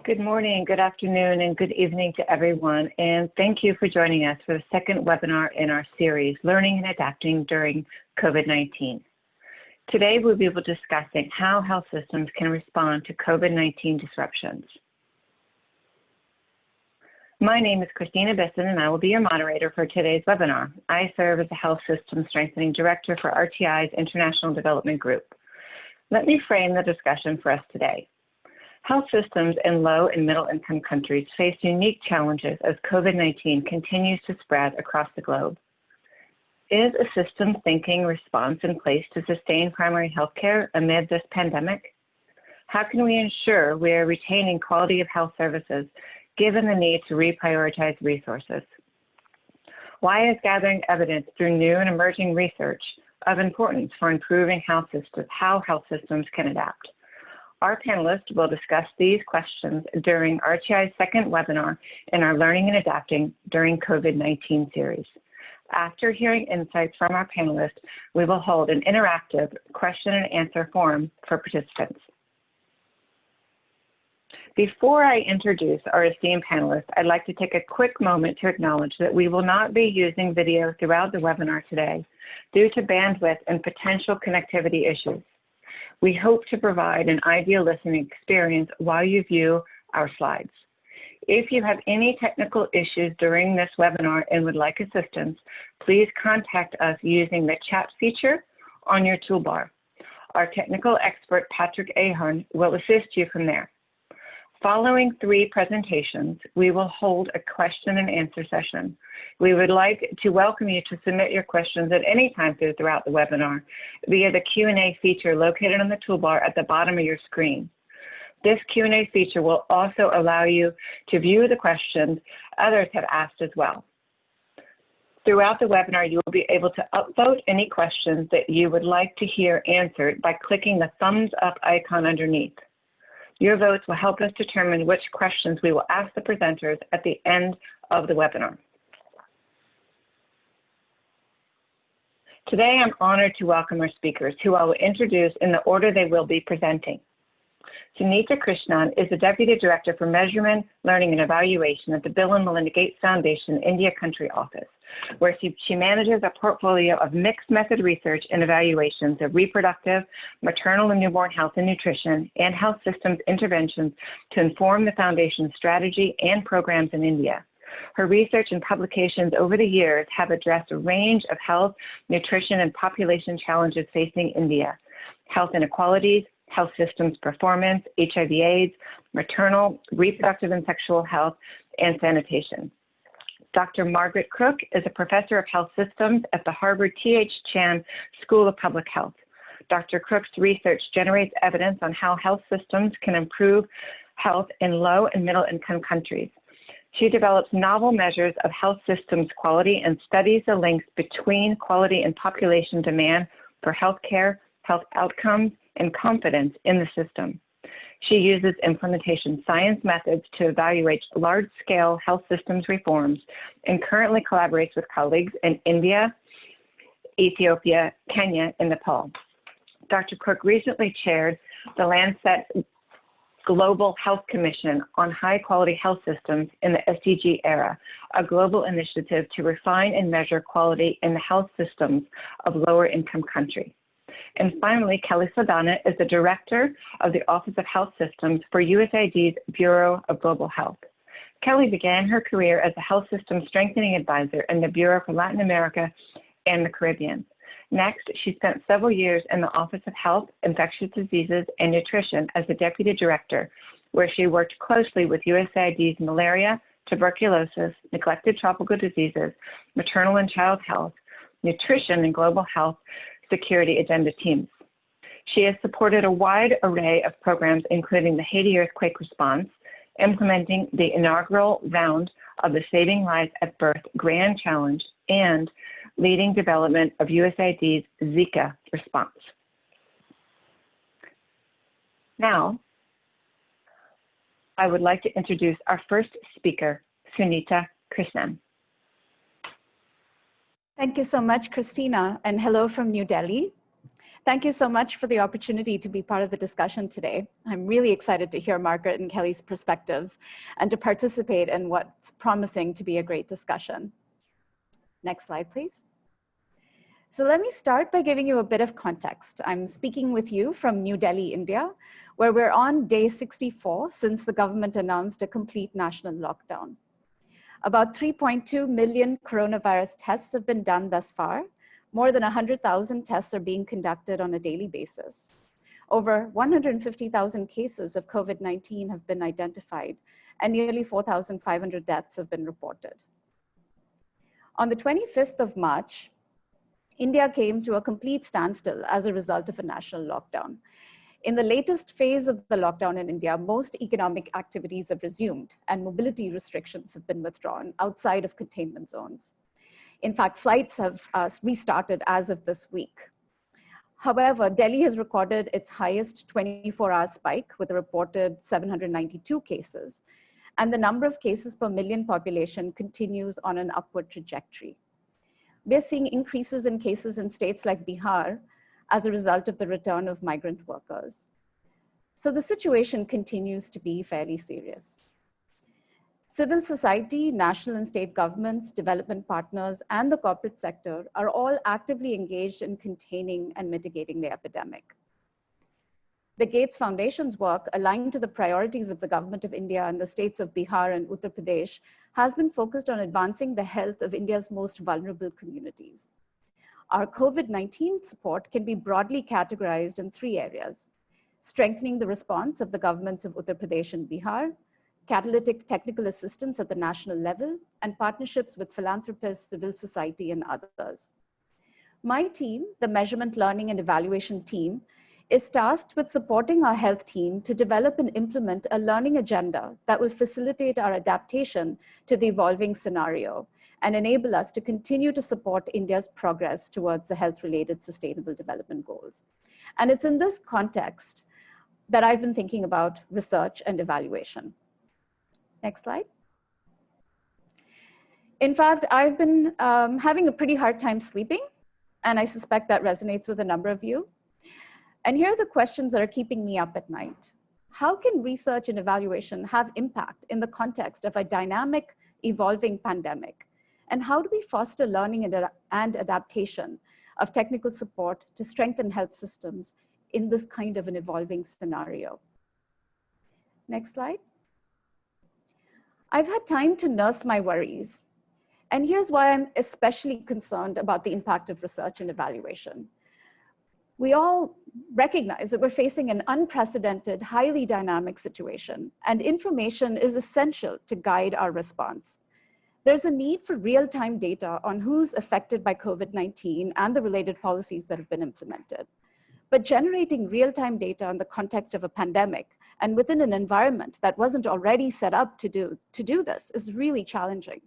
Good morning, good afternoon, and good evening to everyone. And thank you for joining us for the second webinar in our series, Learning and Adapting During COVID-19. Today, we'll be discussing how health systems can respond to COVID-19 disruptions. My name is Christina Bisson, and I will be your moderator for today's webinar. I serve as the Health System Strengthening Director for RTI's International Development Group. Let me frame the discussion for us today. Health systems in low and middle income countries face unique challenges as COVID-19 continues to spread across the globe. Is a system thinking response in place to sustain primary health care amid this pandemic? How can we ensure we are retaining quality of health services given the need to reprioritize resources? Why is gathering evidence through new and emerging research of importance for improving how health systems can adapt? Our panelists will discuss these questions during RTI's second webinar in our Learning and Adapting During COVID-19 series. After hearing insights from our panelists, we will hold an interactive question and answer forum for participants. Before I introduce our esteemed panelists, I'd like to take a quick moment to acknowledge that we will not be using video throughout the webinar today due to bandwidth and potential connectivity issues. We hope to provide an ideal listening experience while you view our slides. If you have any technical issues during this webinar and would like assistance, please contact us using the chat feature on your toolbar. Our technical expert, Patrick Ahern, will assist you from there. Following 3 presentations, we will hold a question and answer session. We would like to welcome you to submit your questions at any time throughout the webinar via the Q&A feature located on the toolbar at the bottom of your screen. This Q&A feature will also allow you to view the questions others have asked as well. Throughout the webinar, you will be able to upvote any questions that you would like to hear answered by clicking the thumbs up icon underneath. Your votes will help us determine which questions we will ask the presenters at the end of the webinar. Today, I'm honored to welcome our speakers, who I will introduce in the order they will be presenting. Sunita Krishnan is the Deputy Director for Measurement, Learning and Evaluation at the Bill and Melinda Gates Foundation India Country Office, where she manages a portfolio of mixed method research and evaluations of reproductive, maternal and newborn health and nutrition, and health systems interventions to inform the Foundation's strategy and programs in India. Her research and publications over the years have addressed a range of health, nutrition, and population challenges facing India: health inequalities, health systems performance, HIV/AIDS, maternal, reproductive and sexual health, and sanitation. Dr. Margaret Crook is a professor of health systems at the Harvard T.H. Chan School of Public Health. Dr. Crook's research generates evidence on how health systems can improve health in low and middle income countries. She develops novel measures of health systems quality and studies the links between quality and population demand for healthcare, health outcomes, and confidence in the system. She uses implementation science methods to evaluate large-scale health systems reforms and currently collaborates with colleagues in India, Ethiopia, Kenya, and Nepal. Dr. Crook recently chaired the Lancet Global Health Commission on High-Quality Health Systems in the SDG era, a global initiative to refine and measure quality in the health systems of lower-income countries. And finally, Kelly Saldana is the Director of the Office of Health Systems for USAID's Bureau of Global Health. Kelly began her career as a health system strengthening advisor in the Bureau for Latin America and the Caribbean. Next, she spent several years in the Office of Health, Infectious Diseases, and Nutrition as the Deputy Director, where she worked closely with USAID's malaria, tuberculosis, neglected tropical diseases, maternal and child health, nutrition, and global health security agenda teams. She has supported a wide array of programs, including the Haiti earthquake response, implementing the inaugural round of the Saving Lives at Birth Grand Challenge, and leading development of USAID's Zika response. Now, I would like to introduce our first speaker, Sunita Krishnan. Thank you so much, Christina, and hello from New Delhi. Thank you so much for the opportunity to be part of the discussion today. I'm really excited to hear Margaret and Kelly's perspectives and to participate in what's promising to be a great discussion. Next slide, please. So let me start by giving you a bit of context. I'm speaking with you from New Delhi, India, where we're on day 64 since the government announced a complete national lockdown. About 3.2 million coronavirus tests have been done thus far. More than 100,000 tests are being conducted on a daily basis. Over 150,000 cases of COVID-19 have been identified, and nearly 4,500 deaths have been reported. On the 25th of March, India came to a complete standstill as a result of a national lockdown. In the latest phase of the lockdown in India, most economic activities have resumed and mobility restrictions have been withdrawn outside of containment zones. In fact, flights have restarted as of this week. However, Delhi has recorded its highest 24-hour spike with a reported 792 cases, and the number of cases per million population continues on an upward trajectory. We're seeing increases in cases in states like Bihar as a result of the return of migrant workers. So the situation continues to be fairly serious. Civil society, national and state governments, development partners, and the corporate sector are all actively engaged in containing and mitigating the epidemic. The Gates Foundation's work, aligned to the priorities of the government of India and the states of Bihar and Uttar Pradesh, has been focused on advancing the health of India's most vulnerable communities. Our COVID-19 support can be broadly categorized in three areas: strengthening the response of the governments of Uttar Pradesh and Bihar, catalytic technical assistance at the national level, and partnerships with philanthropists, civil society, and others. My team, the Measurement, Learning, and Evaluation team, is tasked with supporting our health team to develop and implement a learning agenda that will facilitate our adaptation to the evolving scenario and enable us to continue to support India's progress towards the health-related sustainable development goals. And it's in this context that I've been thinking about research and evaluation. Next slide. In fact, I've been having a pretty hard time sleeping, and I suspect that resonates with a number of you. And here are the questions that are keeping me up at night. How can research and evaluation have impact in the context of a dynamic, evolving pandemic? And how do we foster learning and adaptation of technical support to strengthen health systems in this kind of an evolving scenario? Next slide. I've had time to nurse my worries. And here's why I'm especially concerned about the impact of research and evaluation. We all recognize that we're facing an unprecedented, highly dynamic situation, and information is essential to guide our response. There's a need for real-time data on who's affected by COVID-19 and the related policies that have been implemented. But generating real-time data in the context of a pandemic and within an environment that wasn't already set up to do this is really challenging.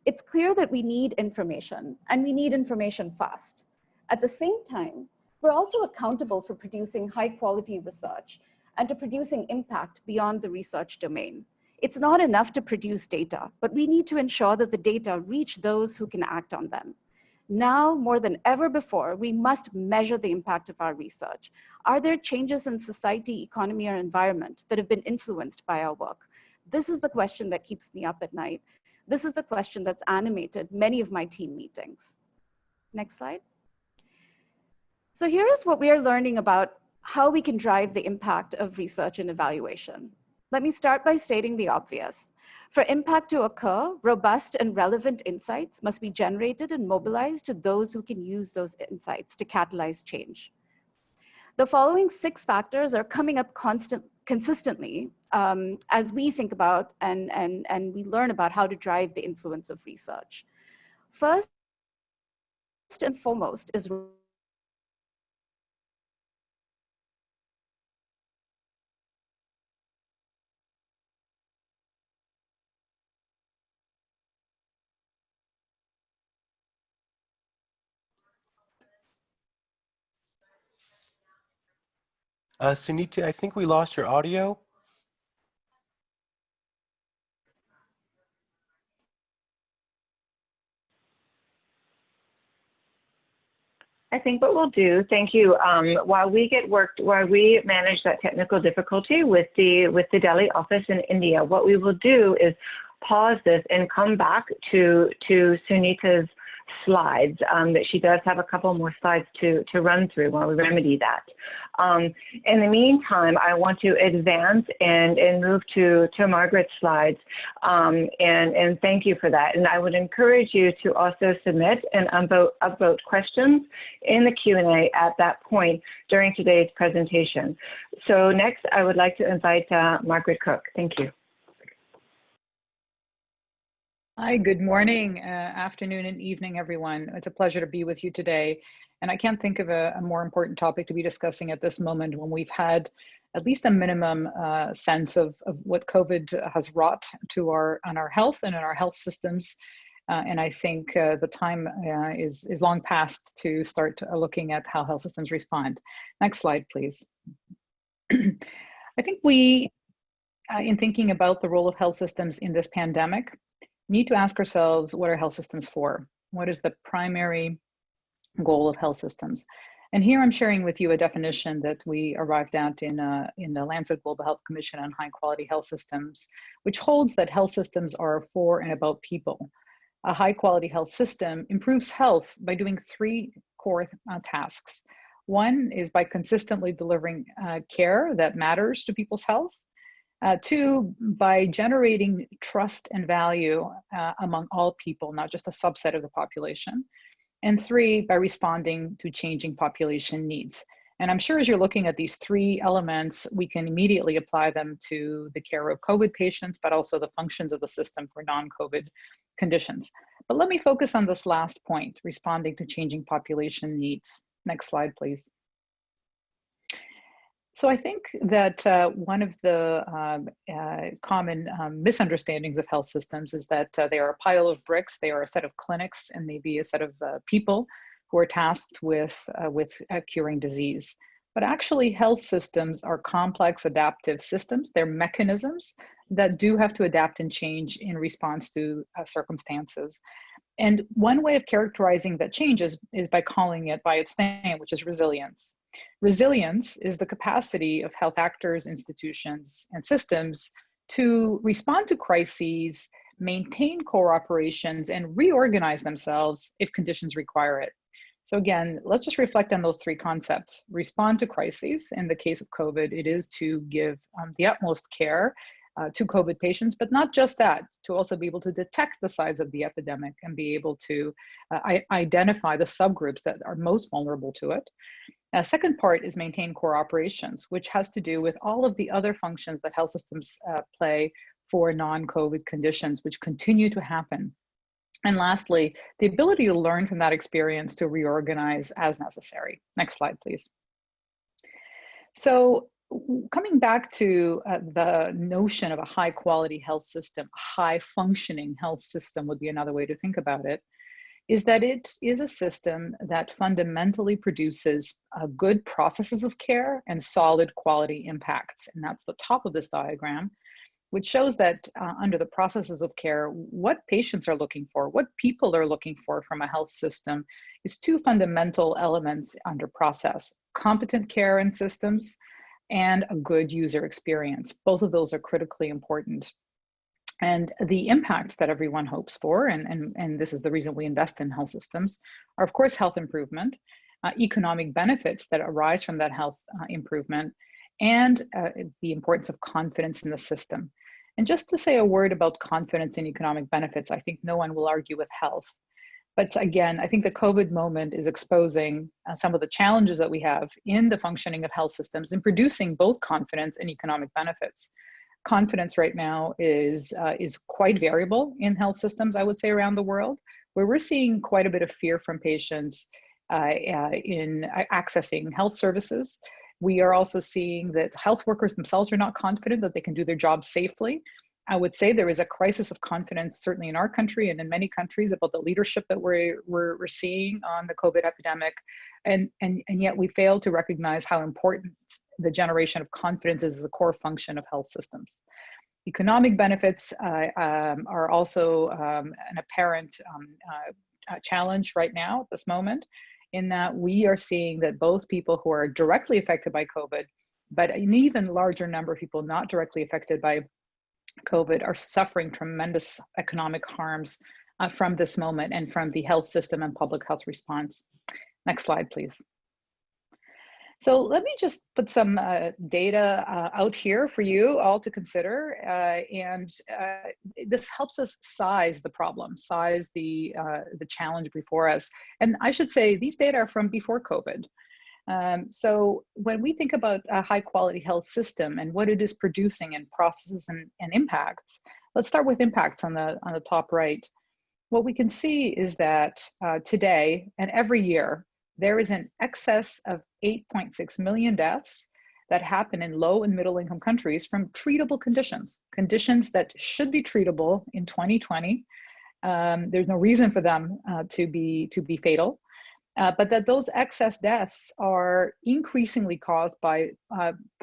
It's clear that we need information, and we need information fast. At the same time, we're also accountable for producing high-quality research and to producing impact beyond the research domain. It's not enough to produce data, but we need to ensure that the data reach those who can act on them. Now, more than ever before, we must measure the impact of our research. Are there changes in society, economy, or environment that have been influenced by our work? This is the question that keeps me up at night. This is the question that's animated many of my team meetings. Next slide. So here's what we are learning about how we can drive the impact of research and evaluation. Let me start by stating the obvious. For impact to occur, robust and relevant insights must be generated and mobilized to those who can use those insights to catalyze change. The following 6 factors are coming up consistently as we think about and we learn about how to drive the influence of research. First and foremost is Sunita, I think we lost your audio. I think what we'll do, thank you. While we manage that technical difficulty with the Delhi office in India, what we will do is pause this and come back to Sunita's slides. That she does have a couple more slides to run through while we remedy that. In the meantime, I want to advance and move to Margaret's slides, and thank you for that. And I would encourage you to also submit and upvote questions in the Q&A at that point during today's presentation. So next, I would like to invite Margaret Cook. Thank you. Hi, good morning, afternoon, and evening, everyone. It's a pleasure to be with you today. And I can't think of a more important topic to be discussing at this moment when we've had at least a minimum sense of what COVID has wrought on our health and in our health systems. And I think the time is long past to start looking at how health systems respond. Next slide, please. I think we, in thinking about the role of health systems in this pandemic, need to ask ourselves, what are health systems for? What is the primary goal of health systems? And here I'm sharing with you a definition that we arrived at in the Lancet Global Health Commission on High Quality Health Systems, which holds that health systems are for and about people. A high quality health system improves health by doing three core tasks. One is by consistently delivering care that matters to people's health. Two, by generating trust and value among all people, not just a subset of the population. And three, by responding to changing population needs. And I'm sure as you're looking at these three elements, we can immediately apply them to the care of COVID patients, but also the functions of the system for non-COVID conditions. But let me focus on this last point, responding to changing population needs. Next slide, please. So I think that one of the common misunderstandings of health systems is that they are a pile of bricks. They are a set of clinics and maybe a set of people who are tasked with curing disease. But actually, health systems are complex adaptive systems. They're mechanisms that do have to adapt and change in response to circumstances. And one way of characterizing that change is by calling it by its name, which is resilience. Resilience is the capacity of health actors, institutions, and systems to respond to crises, maintain core operations, and reorganize themselves if conditions require it. So again, let's just reflect on those three concepts. Respond to crises. In the case of COVID, it is to give the utmost care to COVID patients, but not just that, to also be able to detect the size of the epidemic and be able to identify the subgroups that are most vulnerable to it. Second part is maintain core operations, which has to do with all of the other functions that health systems play for non-COVID conditions, which continue to happen. And lastly, the ability to learn from that experience to reorganize as necessary. Next slide, please. So coming back to the notion of a high quality health system, high functioning health system would be another way to think about it, is that it is a system that fundamentally produces good processes of care and solid quality impacts. And that's the top of this diagram, which shows that under the processes of care, what patients are looking for, what people are looking for from a health system is two fundamental elements under process: competent care and systems and a good user experience. Both of those are critically important. And the impacts that everyone hopes for, and this is the reason we invest in health systems, are of course health improvement, economic benefits that arise from that health improvement, and the importance of confidence in the system. And just to say a word about confidence and economic benefits, I think no one will argue with health. But again, I think the COVID moment is exposing some of the challenges that we have in the functioning of health systems in producing both confidence and economic benefits. Confidence right now is quite variable in health systems, I would say, around the world, where we're seeing quite a bit of fear from patients in accessing health services. We are also seeing that health workers themselves are not confident that they can do their job safely. I would say there is a crisis of confidence, certainly in our country and in many countries, about the leadership that we're seeing on the COVID epidemic. And yet we fail to recognize how important the generation of confidence is as a core function of health systems. Economic benefits are also an apparent challenge right now at this moment. in that we are seeing that both people who are directly affected by COVID, but an even larger number of people not directly affected by COVID are suffering tremendous economic harms from this moment and from the health system and public health response. Next slide, please. So let me just put some data out here for you all to consider, and this helps us size the problem, size the challenge before us. And I should say these data are from before COVID. So when we think about a high quality health system and what it is producing in processes and impacts, let's start with impacts on the top right. What we can see is that today and every year, there is an excess of 8.6 million deaths that happen in low and middle income countries from treatable conditions, conditions that should be treatable in 2020. There's no reason for them to be fatal, but that those excess deaths are increasingly caused by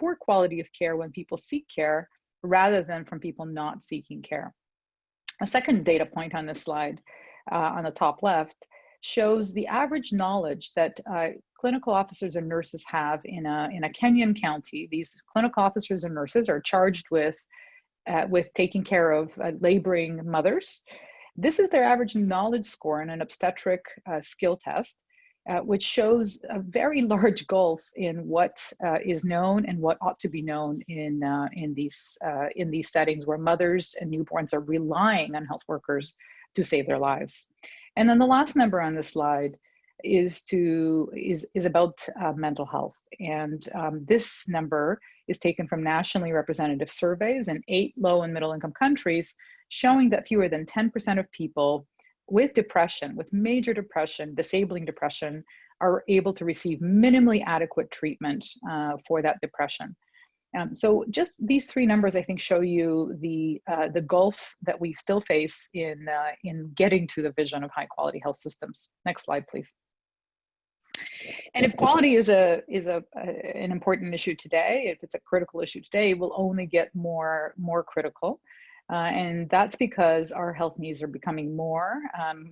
poor quality of care when people seek care rather than from people not seeking care. A second data point on this slide on the top left shows the average knowledge that clinical officers and nurses have in a Kenyan county. These clinical officers and nurses are charged with taking care of laboring mothers. This is their average knowledge score in an obstetric skill test, which shows a very large gulf in what is known and what ought to be known in these settings where mothers and newborns are relying on health workers to save their lives. And then the last number on this slide is about mental health. And this number is taken from nationally representative surveys in 8 low and middle income countries, showing that fewer than 10% of people with depression, with major depression, disabling depression, are able to receive minimally adequate treatment for that depression. So just these 3 numbers, I think, show you the gulf that we still face in getting to the vision of high quality health systems. Next slide, please. And if quality is an important issue today, if it's a critical issue today, it will only get more critical. And that's because our health needs are becoming more,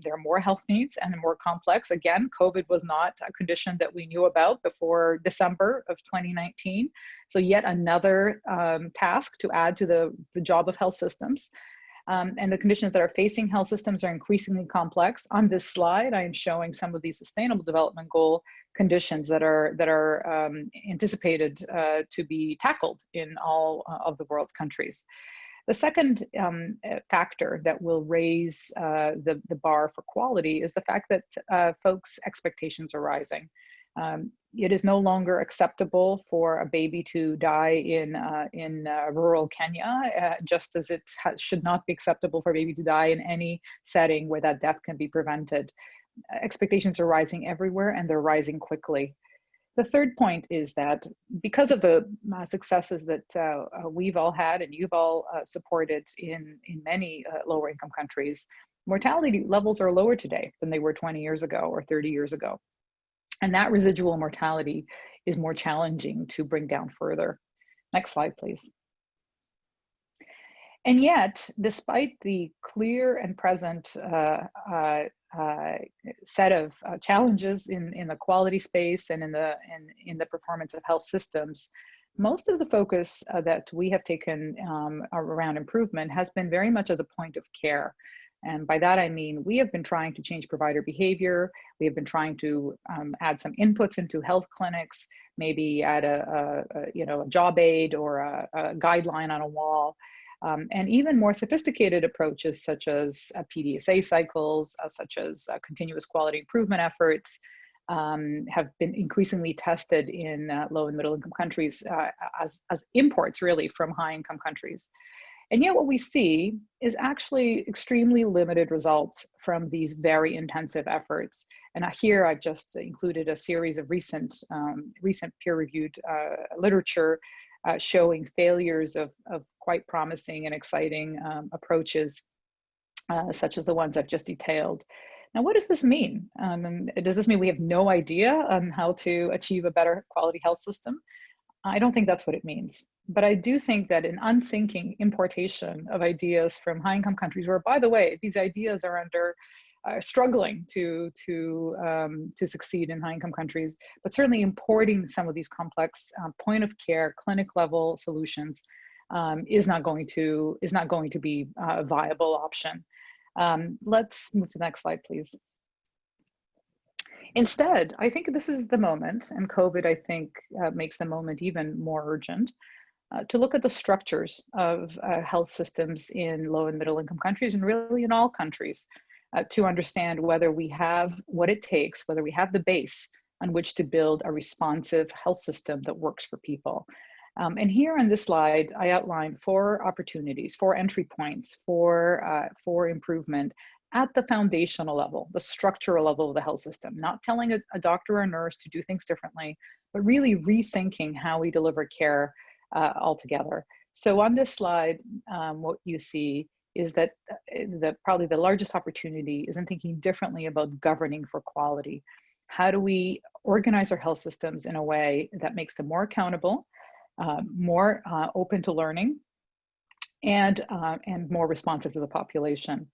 there are more health needs and more complex. Again, COVID was not a condition that we knew about before December of 2019. So yet another task to add to the job of health systems. And the conditions that are facing health systems are increasingly complex. On this slide, I am showing some of these Sustainable Development Goal conditions that are anticipated to be tackled in all of the world's countries. The second factor that will raise the bar for quality is the fact that folks' expectations are rising. It is no longer acceptable for a baby to die in rural Kenya, just as it should not be acceptable for a baby to die in any setting where that death can be prevented. Expectations are rising everywhere, and they're rising quickly. The third point is that because of the successes that we've all had and you've all supported in many lower income countries, mortality levels are lower today than they were 20 years ago or 30 years ago. And that residual mortality is more challenging to bring down further. Next slide, please. And yet, despite the clear and present set of challenges in the quality space and in the performance of health systems, most of the focus that we have taken around improvement has been very much at the point of care. And by that, I mean, we have been trying to change provider behavior. We have been trying to add some inputs into health clinics, maybe add a job aid or a guideline on a wall. And even more sophisticated approaches such as PDSA cycles, such as continuous quality improvement efforts, have been increasingly tested in low and middle income countries as imports really from high income countries. And yet what we see is actually extremely limited results from these very intensive efforts. And here I've just included a series of recent peer-reviewed literature showing failures of quite promising and exciting approaches, such as the ones I've just detailed. Now, what does this mean? Does this mean we have no idea on how to achieve a better quality health system? I don't think that's what it means. But I do think that an unthinking importation of ideas from high-income countries, where, by the way, these ideas are under struggling to succeed in high-income countries, but certainly importing some of these complex point of care, clinic level solutions is not going to be a viable option. Let's move to the next slide, please. Instead, I think this is the moment, and COVID, I think, makes the moment even more urgent, to look at the structures of health systems in low and middle income countries, and really in all countries, to understand whether we have what it takes, whether we have the base on which to build a responsive health system that works for people. And here on this slide, I outlined 4 opportunities, 4 entry points for improvement at the foundational level, the structural level of the health system, not telling a doctor or a nurse to do things differently, but really rethinking how we deliver care altogether. So on this slide, what you see is that probably the largest opportunity is in thinking differently about governing for quality. How do we organize our health systems in a way that makes them more accountable, more open to learning, and more responsive to the population?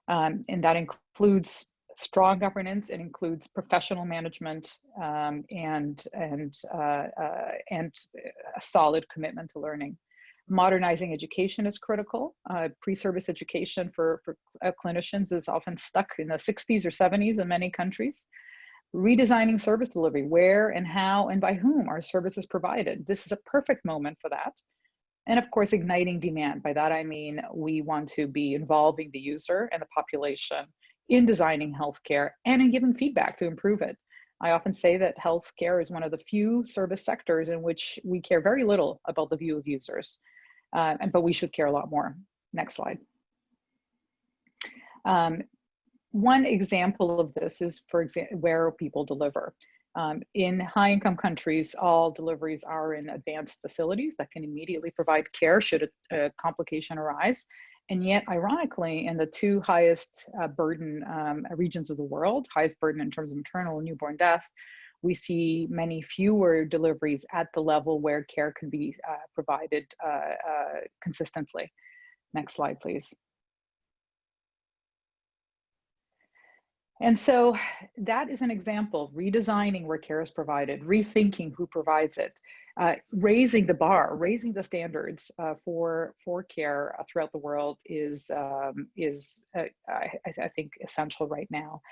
And that includes strong governance. It includes professional management and a solid commitment to learning. Modernizing education is critical. Pre-service education for clinicians is often stuck in the 60s or 70s in many countries. Redesigning service delivery, where and how and by whom are services provided. This is a perfect moment for that. And of course, igniting demand. By that, I mean, we want to be involving the user and the population in designing healthcare and in giving feedback to improve it. I often say that healthcare is one of the few service sectors in which we care very little about the view of users, but we should care a lot more. Next slide. One example of this is, for example, where people deliver. In high-income countries, all deliveries are in advanced facilities that can immediately provide care should a complication arise. And yet, ironically, in the 2 highest burden regions of the world, highest burden in terms of maternal and newborn death, we see many fewer deliveries at the level where care can be provided consistently. Next slide, please. And so that is an example, redesigning where care is provided, rethinking who provides it, raising the bar, raising the standards for care throughout the world is I think essential right now.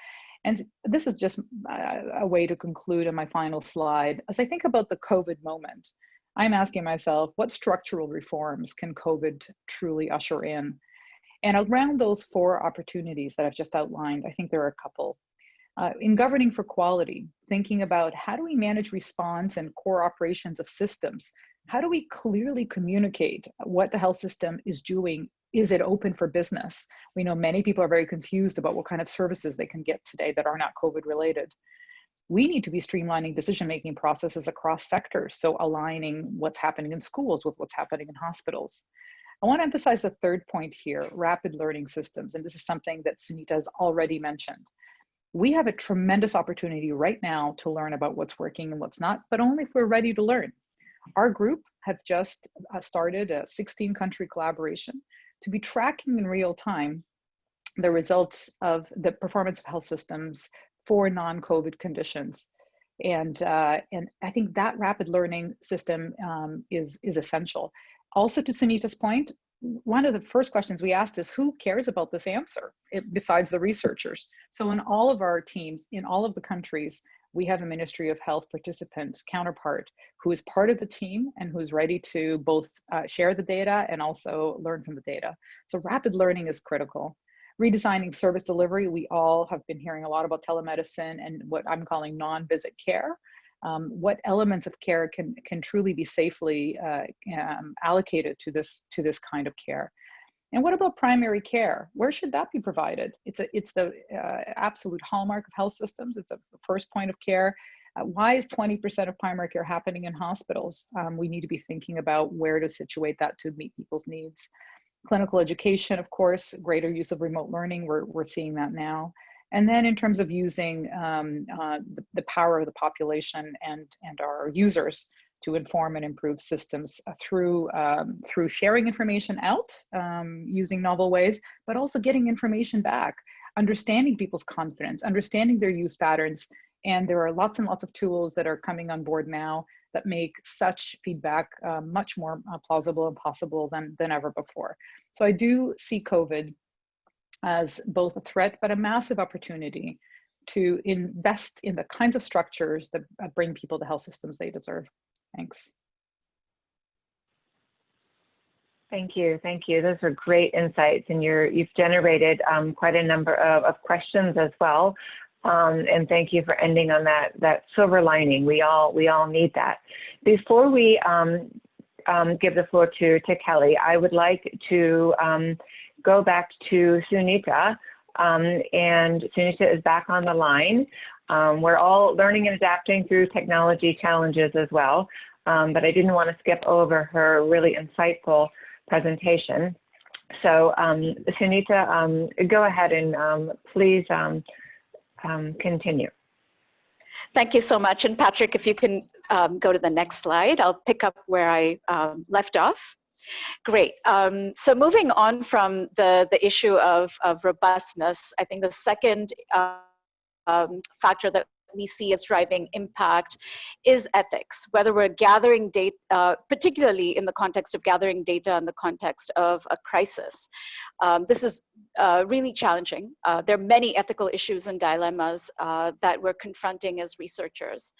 And this is just a way to conclude on my final slide. As I think about the COVID moment, I'm asking myself, what structural reforms can COVID truly usher in? And around those 4 opportunities that I've just outlined, I think there are a couple. In governing for quality, thinking about how do we manage response and core operations of systems? How do we clearly communicate what the health system is doing? Is it open for business? We know many people are very confused about what kind of services they can get today that are not COVID related. We need to be streamlining decision-making processes across sectors, so aligning what's happening in schools with what's happening in hospitals. I want to emphasize the 3rd point here, rapid learning systems, and this is something that Sunita has already mentioned. We have a tremendous opportunity right now to learn about what's working and what's not, but only if we're ready to learn. Our group have just started a 16-country collaboration to be tracking in real time the results of the performance of health systems for non-COVID conditions. And I think that rapid learning system is essential. Also, to Sunita's point, one of the first questions we asked is, who cares about this answer besides the researchers? So in all of our teams, in all of the countries, we have a Ministry of Health participant counterpart who is part of the team and who is ready to both share the data and also learn from the data. So rapid learning is critical. Redesigning service delivery, we all have been hearing a lot about telemedicine and what I'm calling non-visit care. What elements of care can truly be safely allocated to this kind of care? And what about primary care? Where should that be provided? It's the absolute hallmark of health systems. It's a first point of care. Why is 20% of primary care happening in hospitals? We need to be thinking about where to situate that to meet people's needs. Clinical education, of course, greater use of remote learning. We're seeing that now. And then in terms of using the power of the population and our users to inform and improve systems through sharing information out using novel ways, but also getting information back. understanding people's confidence, understanding their use patterns. And there are lots and lots of tools that are coming on board now that make such feedback much more plausible and possible than ever before. So I do see COVID as both a threat, but a massive opportunity to invest in the kinds of structures that bring people the health systems they deserve. Thanks. Thank you. Thank you. Those are great insights, and you've generated quite a number of questions as well. And thank you for ending on that silver lining. We all need that. Before we give the floor to Kelly, I would like to go back to Sunita. And Sunita is back on the line. We're all learning and adapting through technology challenges as well, but I didn't want to skip over her really insightful presentation. So Sunita, go ahead and please continue. Thank you so much. And Patrick, if you can go to the next slide, I'll pick up where I left off. Great. So moving on from the issue of robustness, I think the second factor that we see as driving impact is ethics, whether we're gathering data, particularly in the context of gathering data in the context of a crisis. This is really challenging. There are many ethical issues and dilemmas that we're confronting as researchers.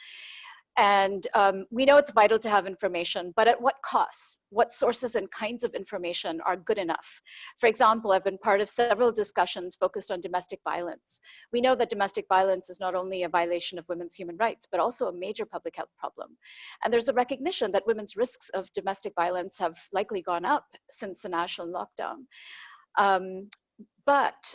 And we know it's vital to have information, but at what costs? What sources and kinds of information are good enough? For example, I've been part of several discussions focused on domestic violence. We know that domestic violence is not only a violation of women's human rights, but also a major public health problem. And there's a recognition that women's risks of domestic violence have likely gone up since the national lockdown. But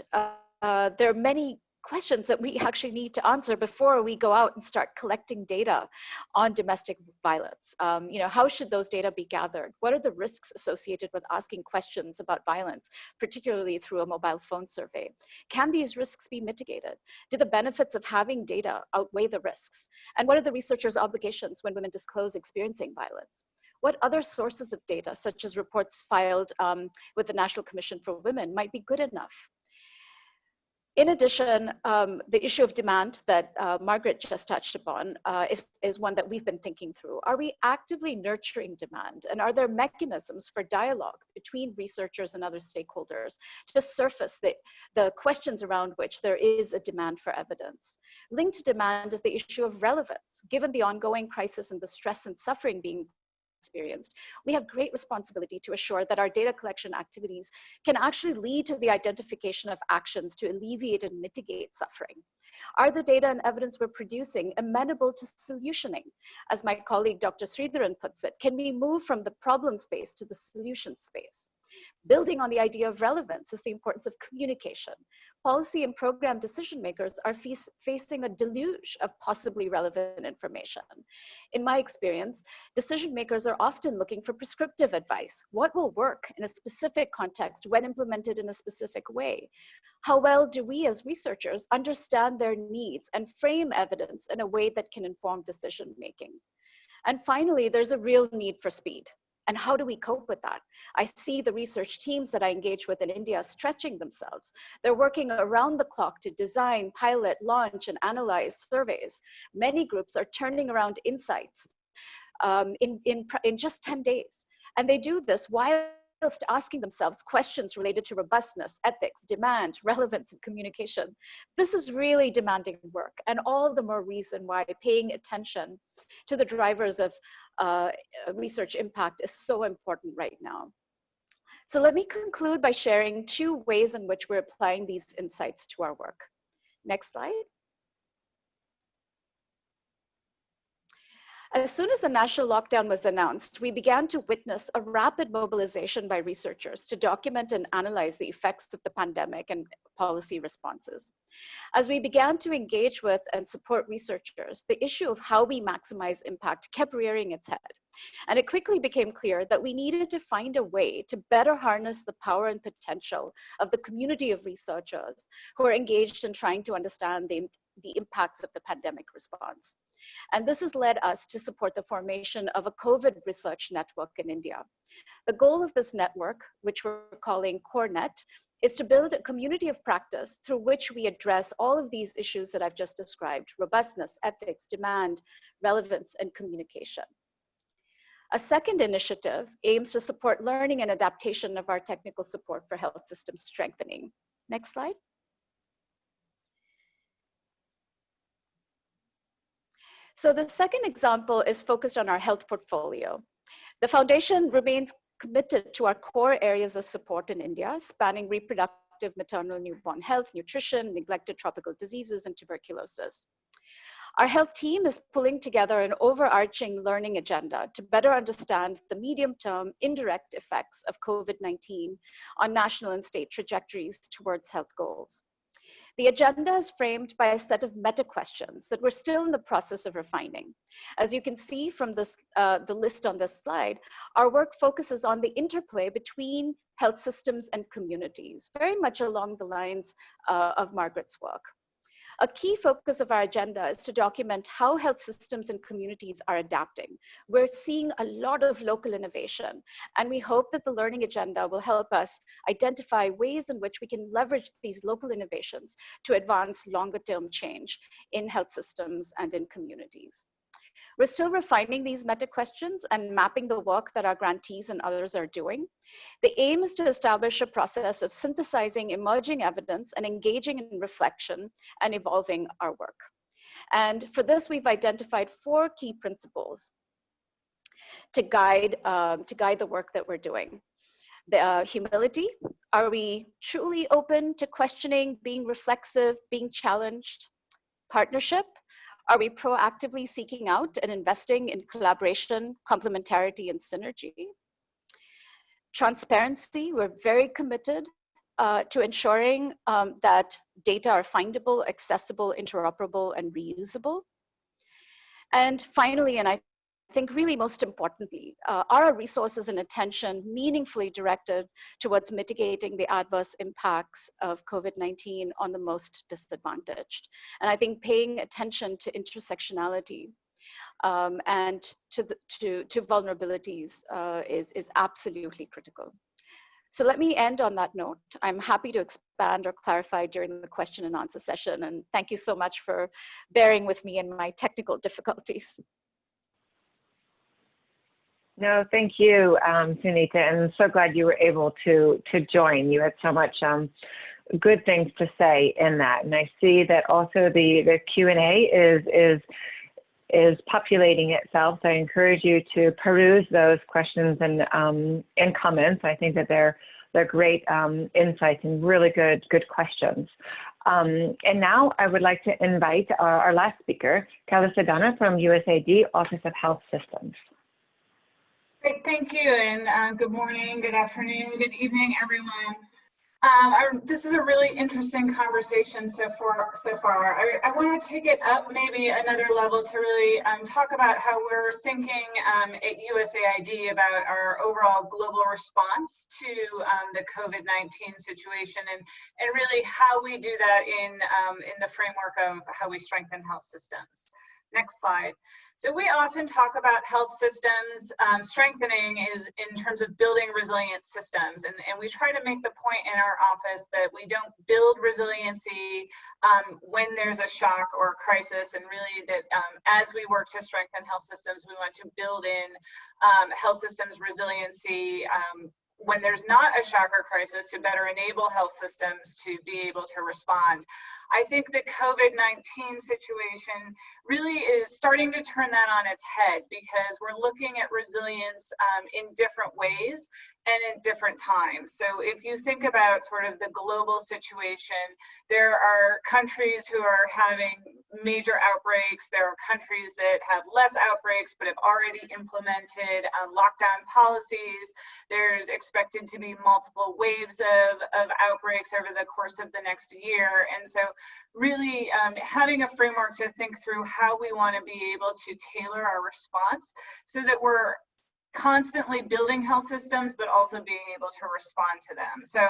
there are many questions that we actually need to answer before we go out and start collecting data on domestic violence. How should those data be gathered? What are the risks associated with asking questions about violence, particularly through a mobile phone survey? Can these risks be mitigated? Do the benefits of having data outweigh the risks? And what are the researchers' obligations when women disclose experiencing violence? What other sources of data, such as reports filed with the National Commission for Women, might be good enough? In addition, the issue of demand that Margaret just touched upon is one that we've been thinking through. Are we actively nurturing demand? And are there mechanisms for dialogue between researchers and other stakeholders to surface the questions around which there is a demand for evidence? Linked to demand is the issue of relevance. Given the ongoing crisis and the stress and suffering being experienced, we have great responsibility to assure that our data collection activities can actually lead to the identification of actions to alleviate and mitigate suffering. Are the data and evidence we're producing amenable to solutioning? As my colleague Dr. Sridharan puts it, can we move from the problem space to the solution space? Building on the idea of relevance is the importance of communication. Policy and program decision makers are facing a deluge of possibly relevant information. In my experience, decision makers are often looking for prescriptive advice. What will work in a specific context when implemented in a specific way? How well do we as researchers understand their needs and frame evidence in a way that can inform decision making? And finally, there's a real need for speed. And how do we cope with that? I see the research teams that I engage with in India stretching themselves. They're working around the clock to design, pilot, launch, and analyze surveys. Many groups are turning around insights in just 10 days. And they do this whilst asking themselves questions related to robustness, ethics, demand, relevance, and communication. This is really demanding work, and all the more reason why paying attention to the drivers of research impact is so important right now. So let me conclude by sharing 2 ways in which we're applying these insights to our work. Next slide. As soon as the national lockdown was announced, we began to witness a rapid mobilization by researchers to document and analyze the effects of the pandemic and policy responses. As we began to engage with and support researchers, the issue of how we maximize impact kept rearing its head. And it quickly became clear that we needed to find a way to better harness the power and potential of the community of researchers who are engaged in trying to understand the impacts of the pandemic response. And this has led us to support the formation of a COVID research network in India. The goal of this network, which we're calling CoreNet, is to build a community of practice through which we address all of these issues that I've just described: robustness, ethics, demand, relevance, and communication. A second initiative aims to support learning and adaptation of our technical support for health system strengthening. Next slide. So the second example is focused on our health portfolio. The foundation remains committed to our core areas of support in India, spanning reproductive, maternal, newborn health, nutrition, neglected tropical diseases, and tuberculosis. Our health team is pulling together an overarching learning agenda to better understand the medium-term indirect effects of COVID-19 on national and state trajectories towards health goals. The agenda is framed by a set of meta questions that we're still in the process of refining. As you can see from this, the list on this slide, our work focuses on the interplay between health systems and communities, very much along the lines of Margaret's work. A key focus of our agenda is to document how health systems and communities are adapting. We're seeing a lot of local innovation, and we hope that the learning agenda will help us identify ways in which we can leverage these local innovations to advance longer-term change in health systems and in communities. We're still refining these meta questions and mapping the work that our grantees and others are doing. The aim is to establish a process of synthesizing emerging evidence and engaging in reflection and evolving our work. And for this, we've identified 4 key principles to guide the work that we're doing. The humility. Are we truly open to questioning, being reflexive, being challenged? Partnership. Are we proactively seeking out and investing in collaboration, complementarity, and synergy? Transparency. We're very committed to ensuring that data are findable, accessible, interoperable, and reusable. And finally, and I think really most importantly, are our resources and attention meaningfully directed towards mitigating the adverse impacts of COVID-19 on the most disadvantaged? And I think paying attention to intersectionality and to vulnerabilities is absolutely critical. So let me end on that note. I'm happy to expand or clarify during the question and answer session. And thank you so much for bearing with me in my technical difficulties. No, thank you, Sunita, and I'm so glad you were able to join. You had so much good things to say in that, and I see that also the Q&A is populating itself. So I encourage you to peruse those questions and comments. I think that they're great insights and really good questions. And now I would like to invite our last speaker, Kelly Sedana from USAID Office of Health Systems. Great, thank you, and good morning, good afternoon, good evening, everyone. This is a really interesting conversation so far. I want to take it up maybe another level to really talk about how we're thinking at USAID about our overall global response to the COVID-19 situation, and really how we do that in the framework of how we strengthen health systems. Next slide. So we often talk about health systems strengthening is in terms of building resilient systems. And we try to make the point in our office that we don't build resiliency when there's a shock or a crisis, and really that as we work to strengthen health systems, we want to build in health systems resiliency when there's not a shock or crisis to better enable health systems to be able to respond. I think the COVID-19 situation really is starting to turn that on its head, because we're looking at resilience in different ways and in different times. So if you think about sort of the global situation, there are countries who are having major outbreaks. There are countries that have less outbreaks but have already implemented lockdown policies. There's expected to be multiple waves of outbreaks over the course of the next year. And so really having a framework to think through how we want to be able to tailor our response so that we're constantly building health systems, but also being able to respond to them. So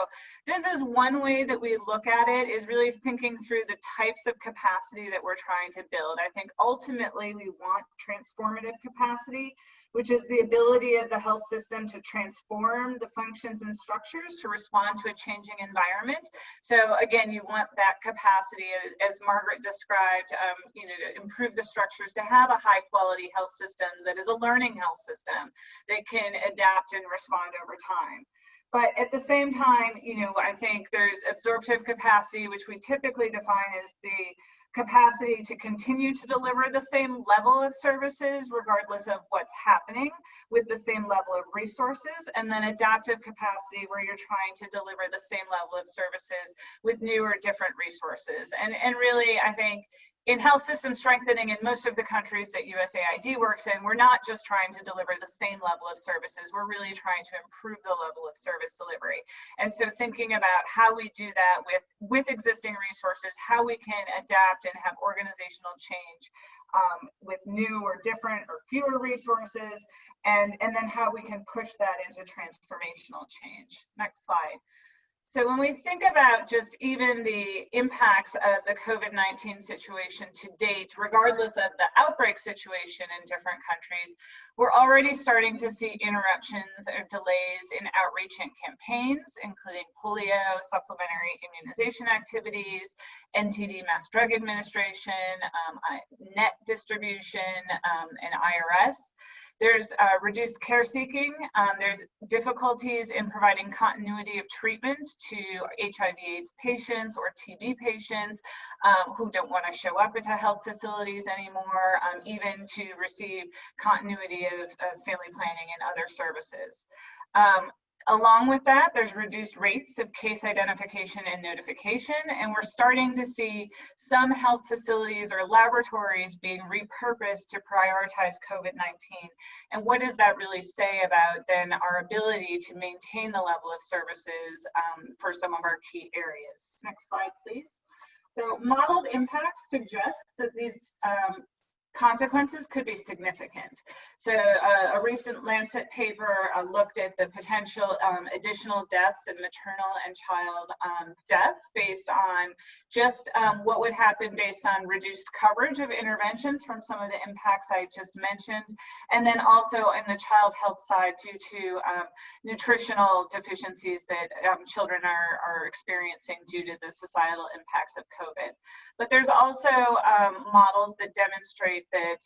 this is one way that we look at it, is really thinking through the types of capacity that we're trying to build. I think ultimately we want transformative capacity, which is the ability of the health system to transform the functions and structures to respond to a changing environment. So again, you want that capacity, as Margaret described, to improve the structures, to have a high quality health system that is a learning health system that can adapt and respond over time. But at the same time, I think there's absorptive capacity, which we typically define as the capacity to continue to deliver the same level of services regardless of what's happening with the same level of resources, and then adaptive capacity where you're trying to deliver the same level of services with new or different resources. And really, I think in health system strengthening in most of the countries that USAID works in, we're not just trying to deliver the same level of services, we're really trying to improve the level of service delivery. And so thinking about how we do that with existing resources, how we can adapt and have organizational change with new or different or fewer resources, and then how we can push that into transformational change. Next slide. So when we think about just even the impacts of the COVID-19 situation to date, regardless of the outbreak situation in different countries, we're already starting to see interruptions or delays in outreach and campaigns, including polio, supplementary immunization activities, NTD Mass Drug Administration, net distribution, and IRS. There's reduced care seeking. There's difficulties in providing continuity of treatment to HIV/AIDS patients or TB patients who don't want to show up at health facilities anymore, even to receive continuity of family planning and other services. Along with that, there's reduced rates of case identification and notification, and we're starting to see some health facilities or laboratories being repurposed to prioritize COVID-19. And what does that really say about then our ability to maintain the level of services for some of our key areas? Next slide, please. So modeled impact suggests that these consequences could be significant. So a recent Lancet paper looked at the potential additional deaths in maternal and child deaths based on just what would happen based on reduced coverage of interventions from some of the impacts I just mentioned, and then also in the child health side due to nutritional deficiencies that children are experiencing due to the societal impacts of COVID. But there's also models that demonstrate that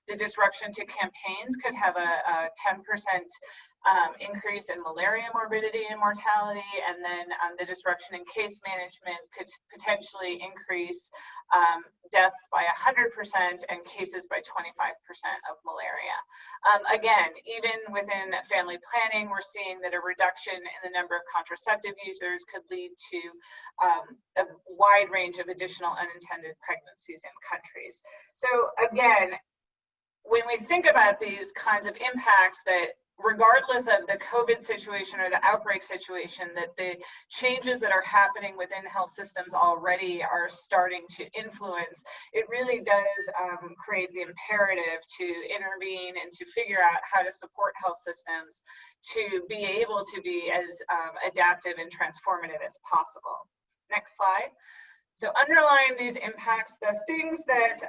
the disruption to campaigns could have a 10% increase in malaria morbidity and mortality, and then the disruption in case management could potentially increase deaths by 100% and cases by 25% of malaria. Again, even within family planning, we're seeing that a reduction in the number of contraceptive users could lead to a wide range of additional unintended pregnancies in countries. So again, when we think about these kinds of impacts, that regardless of the COVID situation or the outbreak situation, that the changes that are happening within health systems already are starting to influence, it really does create the imperative to intervene and to figure out how to support health systems to be able to be as adaptive and transformative as possible. Next slide. So underlying these impacts, the things that,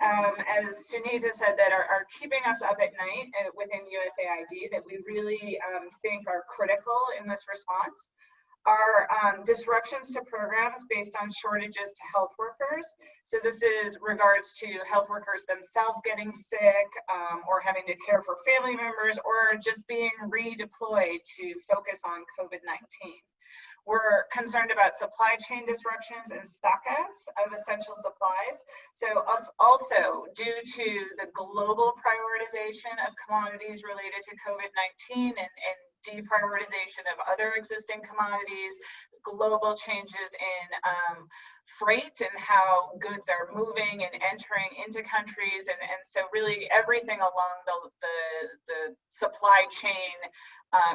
as Sunita said, that are keeping us up at night within USAID that we really think are critical in this response are disruptions to programs based on shortages to health workers. So this is regards to health workers themselves getting sick or having to care for family members or just being redeployed to focus on COVID-19. We're concerned about supply chain disruptions and stockouts of essential supplies. So also, due to the global prioritization of commodities related to COVID-19 and deprioritization of other existing commodities, global changes in freight and how goods are moving and entering into countries. And so really everything along the supply chain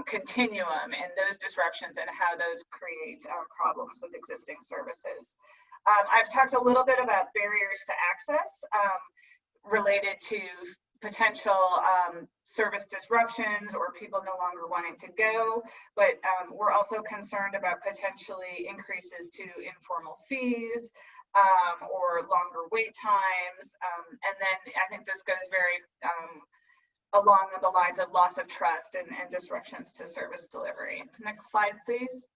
continuum and those disruptions and how those create problems with existing services. I've talked a little bit about barriers to access related to potential service disruptions or people no longer wanting to go, but we're also concerned about potentially increases to informal fees or longer wait times. And then I think this goes very along the lines of loss of trust and disruptions to service delivery. Next slide, please.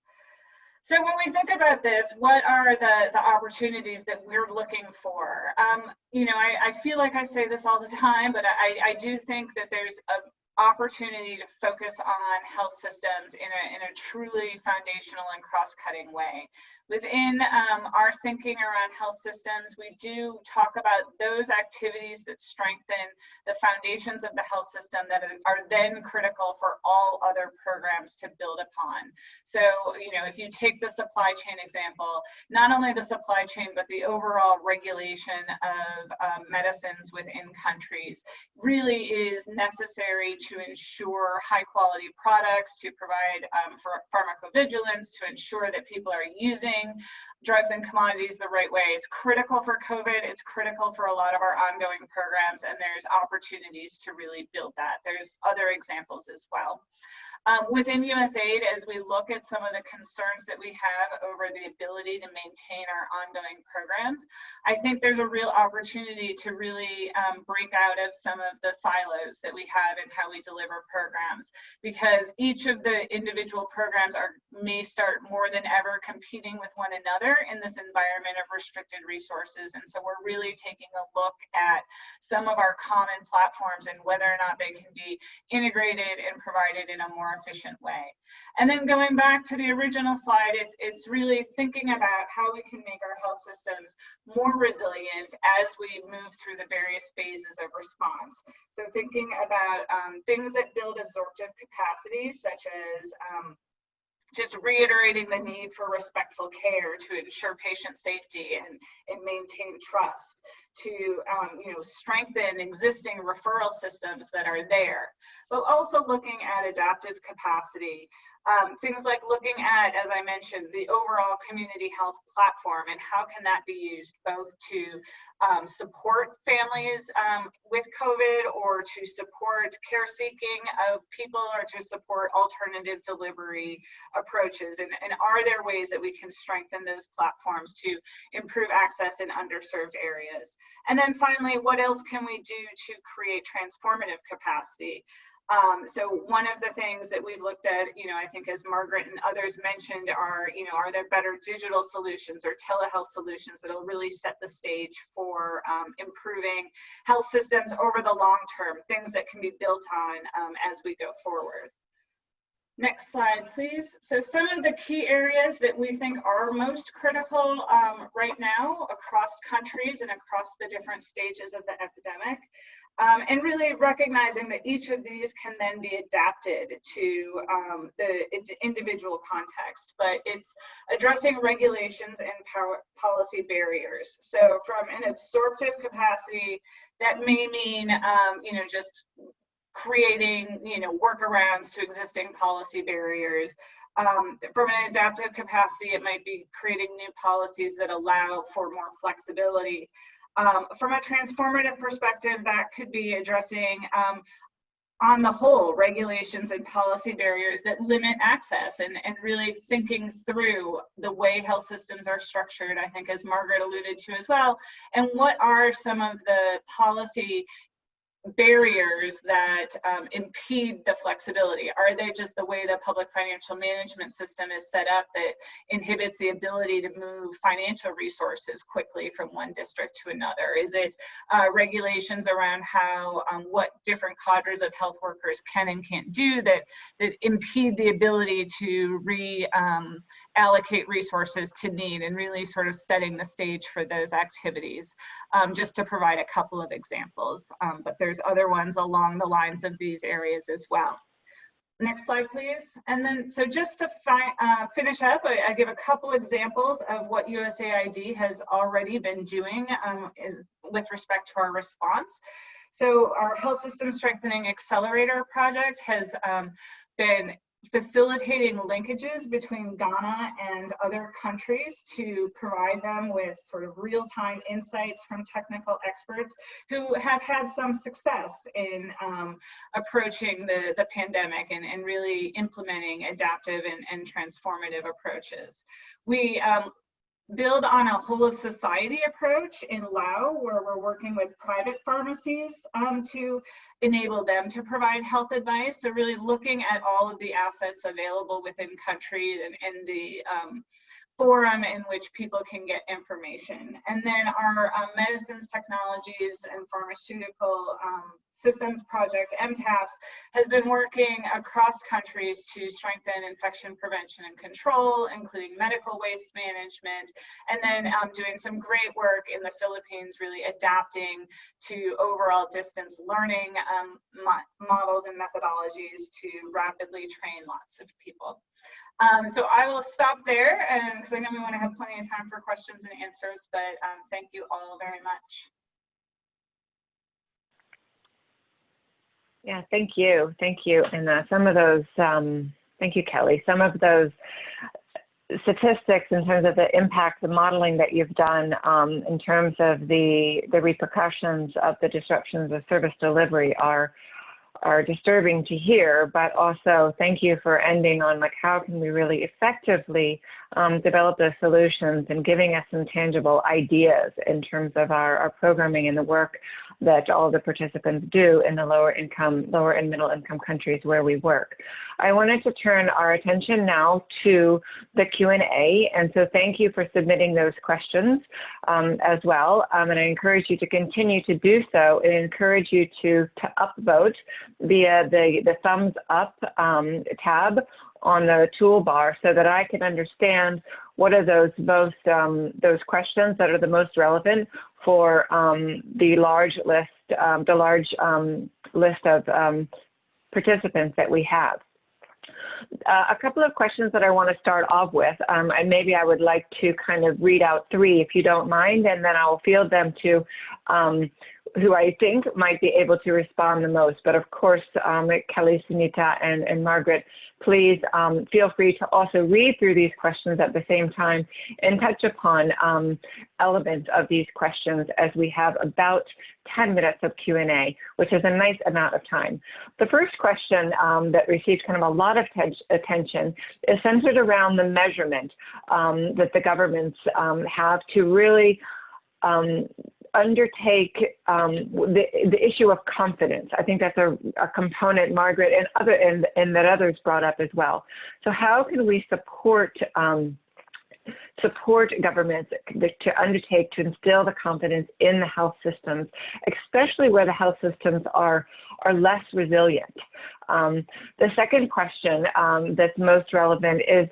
So when we think about this, what are the opportunities that we're looking for? You know, I feel like I say this all the time, but I do think that there's an opportunity to focus on health systems in a truly foundational and cross-cutting way. Within our thinking around health systems, we do talk about those activities that strengthen the foundations of the health system that are then critical for all other programs to build upon. So, you know, if you take the supply chain example, not only the supply chain, but the overall regulation of medicines within countries really is necessary to ensure high quality products, to provide for pharmacovigilance, to ensure that people are using drugs and commodities the right way. It's critical for COVID, it's critical for a lot of our ongoing programs, and there's opportunities to really build that. There's other examples as well. Within USAID, as we look at some of the concerns that we have over the ability to maintain our ongoing programs, I think there's a real opportunity to really break out of some of the silos that we have in how we deliver programs, because each of the individual programs may start more than ever competing with one another in this environment of restricted resources. And so we're really taking a look at some of our common platforms and whether or not they can be integrated and provided in a more efficient way. And then going back to the original slide, it's really thinking about how we can make our health systems more resilient as we move through the various phases of response. So thinking about things that build absorptive capacity, such as just reiterating the need for respectful care to ensure patient safety and maintain trust, to you know, strengthen existing referral systems that are there, but also looking at adaptive capacity. Things like looking at, as I mentioned, the overall community health platform and how can that be used both to support families with COVID, or to support care seeking of people, or to support alternative delivery approaches. And are there ways that we can strengthen those platforms to improve access in underserved areas? And then finally, what else can we do to create transformative capacity? So one of the things that we've looked at, you know, I think as Margaret and others mentioned, are, you know, are there better digital solutions or telehealth solutions that'll really set the stage for improving health systems over the long term, things that can be built on as we go forward. Next slide, please. So some of the key areas that we think are most critical right now across countries and across the different stages of the epidemic. And really recognizing that each of these can then be adapted to the individual context, but it's addressing regulations and policy barriers. So from an absorptive capacity, that may mean, you know, just creating, you know, workarounds to existing policy barriers. From an adaptive capacity, it might be creating new policies that allow for more flexibility. From a transformative perspective, that could be addressing, on the whole, regulations and policy barriers that limit access, and really thinking through the way health systems are structured, I think, as Margaret alluded to as well, and what are some of the policy barriers that impede the flexibility? Are they just the way the public financial management system is set up that inhibits the ability to move financial resources quickly from one district to another? Is it regulations around how what different cadres of health workers can and can't do that impede the ability to allocate resources to need, and really sort of setting the stage for those activities, just to provide a couple of examples. But there's other ones along the lines of these areas as well. Next slide, please. And then, so just to finish up, I give a couple examples of what USAID has already been doing with respect to our response. So our Health System Strengthening Accelerator project has been facilitating linkages between Ghana and other countries to provide them with sort of real-time insights from technical experts who have had some success in approaching the pandemic and really implementing adaptive and transformative approaches. We build on a whole of society approach in Laos, where we're working with private pharmacies to enable them to provide health advice. So really looking at all of the assets available within country and in the forum in which people can get information. And then our medicines, technologies, and pharmaceutical systems project, MTAPS, has been working across countries to strengthen infection prevention and control, including medical waste management, and then doing some great work in the Philippines, really adapting to overall distance learning models and methodologies to rapidly train lots of people. So I will stop there because I know we want to have plenty of time for questions and answers, but thank you all very much. Yeah, thank you. Thank you. And some of those, thank you, Kelly. Some of those statistics in terms of the impact, the modeling that you've done in terms of the repercussions of the disruptions of service delivery are disturbing to hear, but also thank you for ending on like how can we really effectively develop those solutions and giving us some tangible ideas in terms of our programming and the work that all the participants do in the lower and middle income countries where we work. I wanted to turn our attention now to the Q&A, and so thank you for submitting those questions as well. And I encourage you to continue to do so, and encourage you to upvote via the thumbs up tab on the toolbar so that I can understand what are those questions that are the most relevant for the large list of participants that we have. A couple of questions that I want to start off with, and maybe I would like to kind of read out three if you don't mind, and then I'll field them to who I think might be able to respond the most. But of course, Kelly, Sunita, and Margaret, please feel free to also read through these questions at the same time and touch upon elements of these questions as we have about 10 minutes of Q&A, which is a nice amount of time. The first question that received kind of a lot of attention is centered around the measurement that the governments have to really undertake the issue of confidence. I think that's a component, Margaret, and that others brought up as well. So how can we support governments to undertake to instill the confidence in the health systems, especially where the health systems are less resilient? The second question that's most relevant is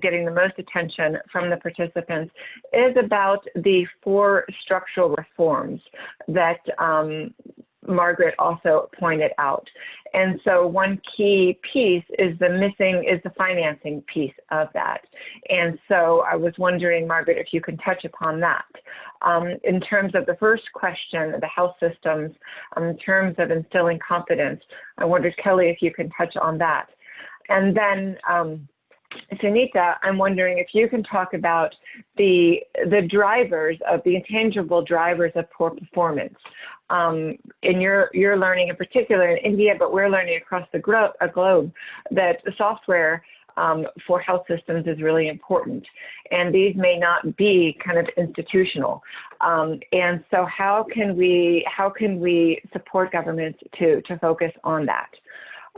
getting the most attention from the participants is about the 4 structural reforms that Margaret also pointed out. And so one key piece is the financing piece of that. And so I was wondering, Margaret, if you can touch upon that. In terms of the first question, the health systems, in terms of instilling confidence, I wondered, Kelly, if you can touch on that. And then Sunita, I'm wondering if you can talk about the drivers of the intangible drivers of poor performance. In your learning in particular in India, but we're learning across the globe that software for health systems is really important, and these may not be kind of institutional. And so how can we support governments to focus on that?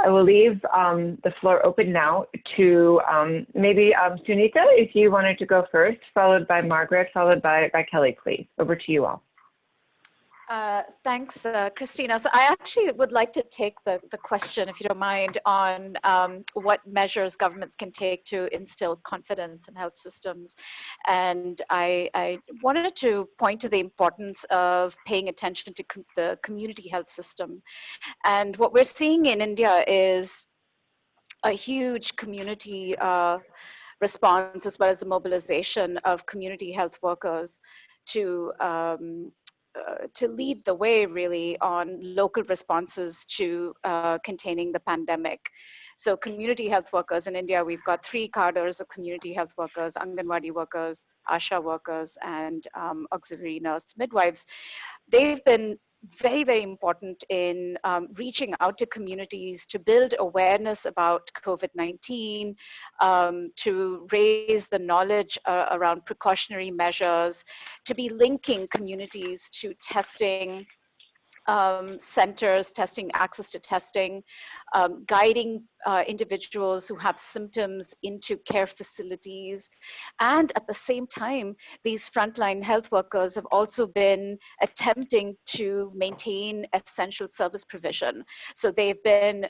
I will leave the floor open now to maybe Sunita, if you wanted to go first, followed by Margaret, followed by Kelly, please. Over to you all. Thanks, Christina. So I actually would like to take the question, if you don't mind, on what measures governments can take to instill confidence in health systems. And I wanted to point to the importance of paying attention to the community health system. And what we're seeing in India is a huge community response, as well as the mobilization of community health workers to lead the way really on local responses to containing the pandemic. So community health workers in India, we've got 3 cadres of community health workers: Anganwadi workers, ASHA workers, and auxiliary nurse midwives. They've been very, very important in reaching out to communities to build awareness about COVID-19, to raise the knowledge around precautionary measures, to be linking communities to testing, centers, testing, access to testing, guiding individuals who have symptoms into care facilities. And at the same time, these frontline health workers have also been attempting to maintain essential service provision. So they've been,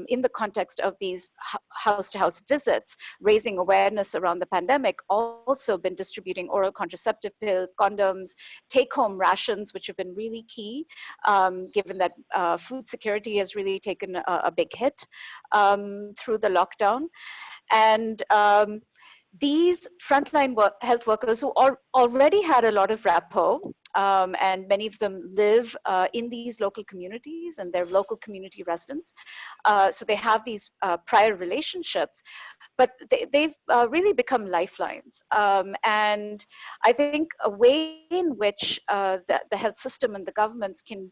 in the context of these house-to-house visits, raising awareness around the pandemic, also been distributing oral contraceptive pills, condoms, take-home rations, which have been really key, given that food security has really taken a big hit through the lockdown. And these frontline health workers who already had a lot of rapport, and many of them live in these local communities and they're local community residents. So they have these prior relationships, but they've really become lifelines. And I think a way in which the health system and the governments can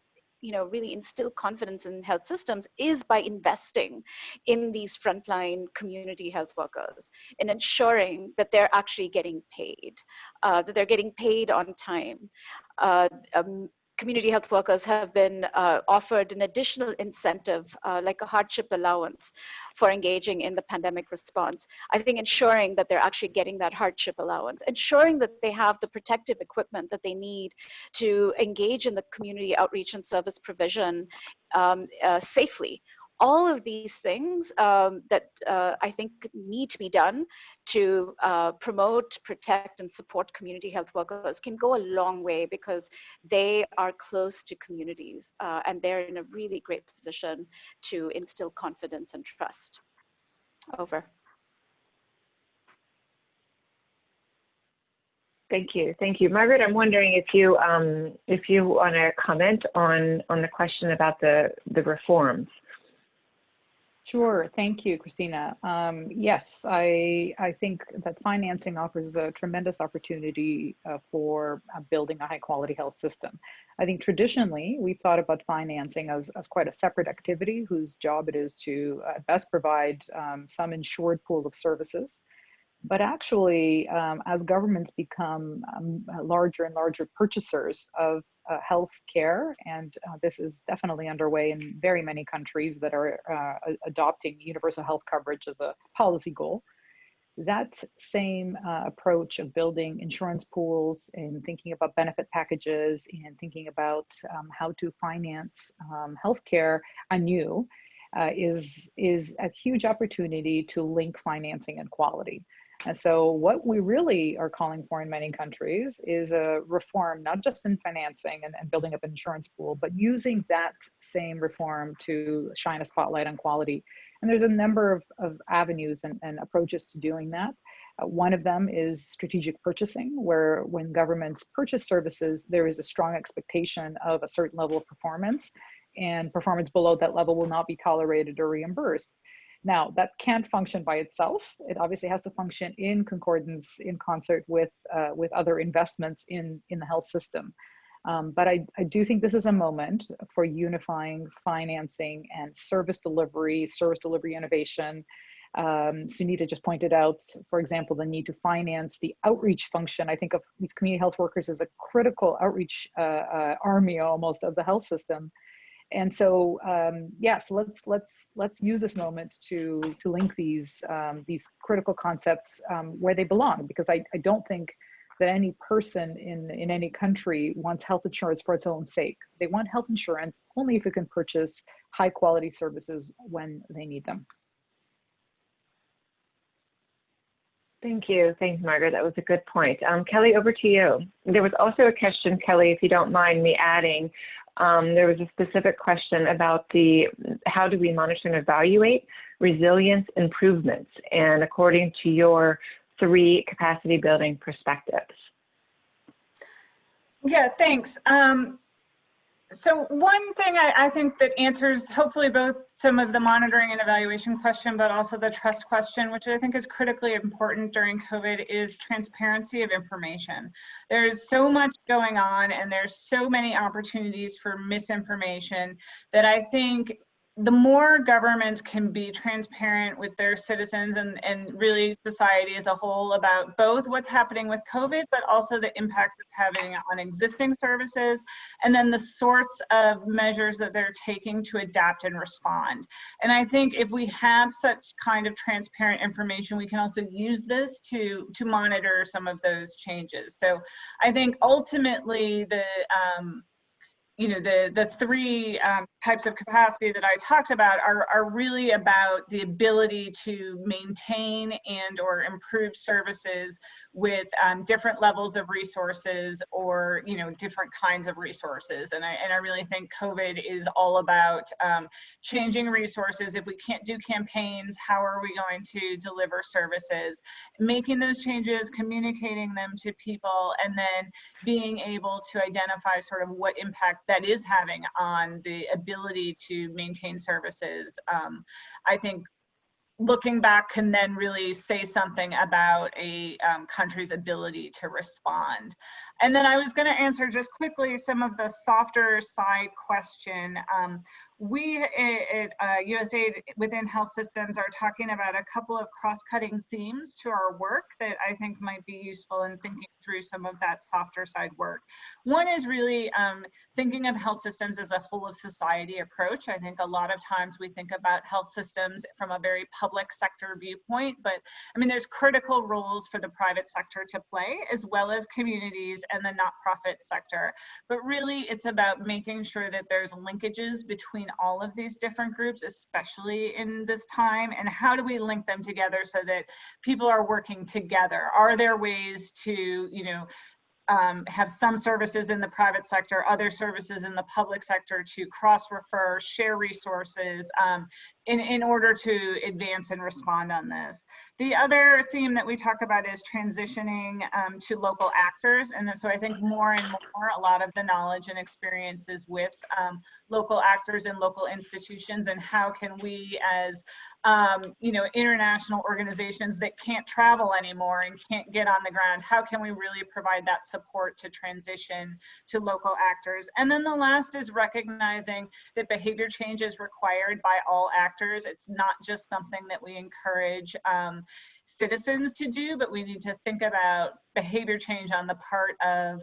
really instill confidence in health systems is by investing in these frontline community health workers and ensuring that they're actually getting paid, that they're getting paid on time. Community health workers have been offered an additional incentive, like a hardship allowance for engaging in the pandemic response. I think ensuring that they're actually getting that hardship allowance, ensuring that they have the protective equipment that they need to engage in the community outreach and service provision safely. All of these things that I think need to be done to promote, protect, and support community health workers can go a long way, because they are close to communities and they're in a really great position to instill confidence and trust. Over. Thank you. Margaret, I'm wondering if you want to comment on the question about the reforms. Sure, thank you, Christina. Yes, I think that financing offers a tremendous opportunity for building a high quality health system. I think traditionally we've thought about financing as quite a separate activity whose job it is to best provide some insured pool of services. But actually, as governments become larger and larger purchasers of health care, and this is definitely underway in very many countries that are adopting universal health coverage as a policy goal, that same approach of building insurance pools and thinking about benefit packages and thinking about how to finance healthcare anew is a huge opportunity to link financing and quality. And so what we really are calling for in many countries is a reform, not just in financing and building up an insurance pool, but using that same reform to shine a spotlight on quality. And there's a number of avenues and approaches to doing that. One of them is strategic purchasing, where when governments purchase services, there is a strong expectation of a certain level of performance, and performance below that level will not be tolerated or reimbursed. Now, that can't function by itself. It obviously has to function in concordance, in concert with other investments in the health system. But I do think this is a moment for unifying financing and service delivery innovation. Sunita just pointed out, for example, the need to finance the outreach function. I think of these community health workers as a critical outreach army almost of the health system. And so, yes, let's use this moment to link these critical concepts where they belong, because I don't think that any person in any country wants health insurance for its own sake. They want health insurance only if it can purchase high quality services when they need them. Thank you. Thanks, Margaret. That was a good point. Kelly, over to you. There was also a question, Kelly, if you don't mind me adding. There was a specific question about how do we monitor and evaluate resilience improvements, and according to your 3 capacity building perspectives. Yeah, thanks. So one thing I think that answers hopefully both some of the monitoring and evaluation question, but also the trust question, which I think is critically important during COVID, is transparency of information. There's so much going on and there's so many opportunities for misinformation that I think the more governments can be transparent with their citizens and really society as a whole about both what's happening with COVID, but also the impacts it's having on existing services, and then the sorts of measures that they're taking to adapt and respond. And I think if we have such kind of transparent information, we can also use this to monitor some of those changes. So I think ultimately the three types of capacity that I talked about are really about the ability to maintain and or improve services with different levels of resources, or different kinds of resources. And I really think COVID is all about changing resources. If we can't do campaigns, how are we going to deliver services? Making those changes, communicating them to people, and then being able to identify sort of what impact that is having on the ability to maintain services. I think looking back can then really say something about a country's ability to respond. And then I was going to answer just quickly some of the softer side question. We at USAID within health systems are talking about a couple of cross-cutting themes to our work that I think might be useful in thinking through some of that softer side work. One is really thinking of health systems as a whole of society approach. I think a lot of times we think about health systems from a very public sector viewpoint, but I mean, there's critical roles for the private sector to play, as well as communities and the nonprofit sector. But really, it's about making sure that there's linkages between all of these different groups, especially in this time, and how do we link them together so that people are working together? Are there ways to, have some services in the private sector, other services in the public sector to cross-refer, share resources in order to advance and respond on this? The other theme that we talk about is transitioning to local actors. And so I think more and more, a lot of the knowledge and experiences with local actors and local institutions, and how can we as international organizations that can't travel anymore and can't get on the ground, how can we really provide that support to transition to local actors? And then the last is recognizing that behavior change is required by all actors. It's not just something that we encourage citizens to do, but we need to think about behavior change on the part of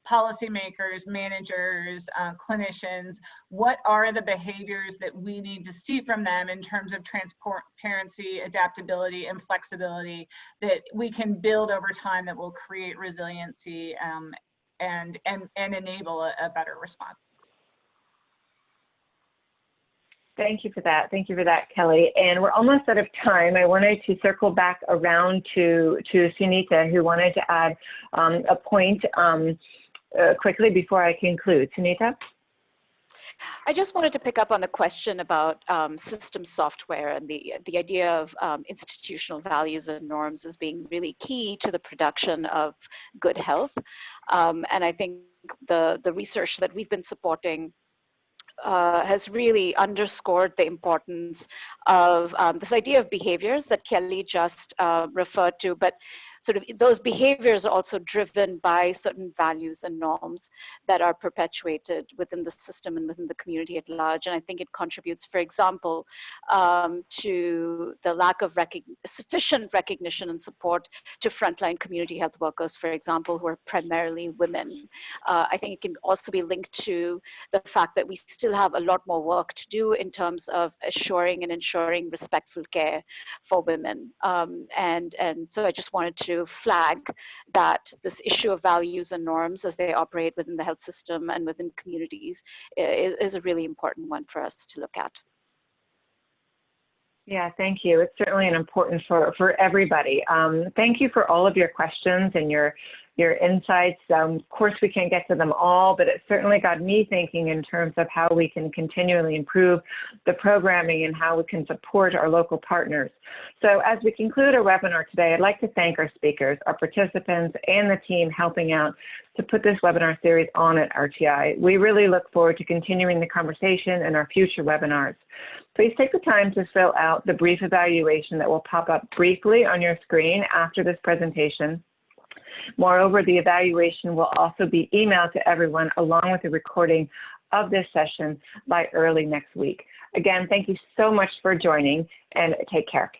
policymakers, managers, clinicians. What are the behaviors that we need to see from them in terms of transparency, adaptability, and flexibility that we can build over time that will create resiliency and enable a better response? Thank you for that. Thank you for that, Kelly. And we're almost out of time. I wanted to circle back around to Sunita, who wanted to add a point quickly before I conclude. Sunita? I just wanted to pick up on the question about system software and the idea of institutional values and norms as being really key to the production of good health. And I think the research that we've been supporting has really underscored the importance of this idea of behaviors that Kelly just referred to, but sort of those behaviors are also driven by certain values and norms that are perpetuated within the system and within the community at large. And I think it contributes, for example, to the lack of sufficient recognition and support to frontline community health workers, for example, who are primarily women. I think it can also be linked to the fact that we still have a lot more work to do in terms of assuring and ensuring respectful care for women. And so I just wanted to flag that this issue of values and norms as they operate within the health system and within communities is a really important one for us to look at. Yeah, thank you. It's certainly an important for everybody. Thank you for all of your questions and your insights. Of course, we can't get to them all, but it certainly got me thinking in terms of how we can continually improve the programming and how we can support our local partners. So as we conclude our webinar today, I'd like to thank our speakers, our participants, and the team helping out to put this webinar series on at RTI. We really look forward to continuing the conversation in our future webinars. Please take the time to fill out the brief evaluation that will pop up briefly on your screen after this presentation. Moreover, the evaluation will also be emailed to everyone along with a recording of this session by early next week. Again, thank you so much for joining, and take care.